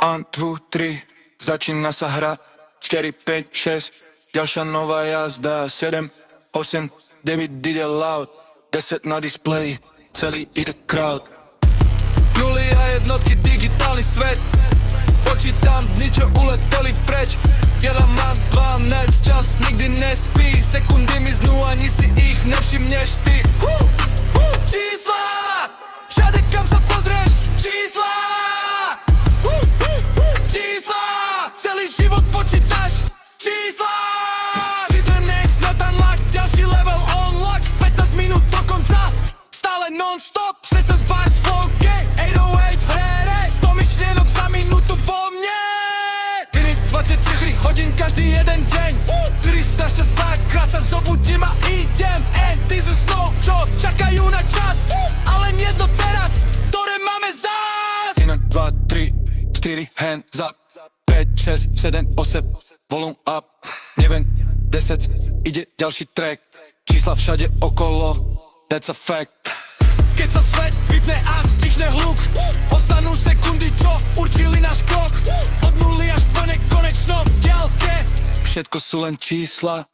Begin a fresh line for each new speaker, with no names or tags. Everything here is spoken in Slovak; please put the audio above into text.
1, 2, 3, začína sa hra 4, 5, 6, ďalšia nová jazda 7, 8, 9 ide loud 10 na displeji, celý ide crowd. Nuly a jednotky, digitálny svet. Počítam dni, čo uleteli preč. Jeden mám 12, čas nikdy nespí. Sekundy miznú, ani si ich nevšimneš ty. Čísla! Všade kam sa pozrieš, čísla! Čísla! Celý život počítaš, čísla! Si to next, not unlock, ďalší level unlock. 15 minút do konca, stále non-stop. 16 bars, flow gang, 808 v here. 100 myšlienok za minútu vo mne. Iný 24 hodín každý jeden deň. 362 krát sa zobudím a idem. Ty zo snov, čo čakajú na čas, ale nie jedno teraz, ktoré máme zás. 1, 2, 3, 4, hands up 5, 6, 7, 8, volume up. Neviem, 10, ide ďalší track. Čísla všade okolo, that's a fact. Keď sa svet vypne a stichne hluk, ostanú sekundy, čo určili náš krok. Od nuly až po nekonečno v diaľke. Všetko sú len čísla.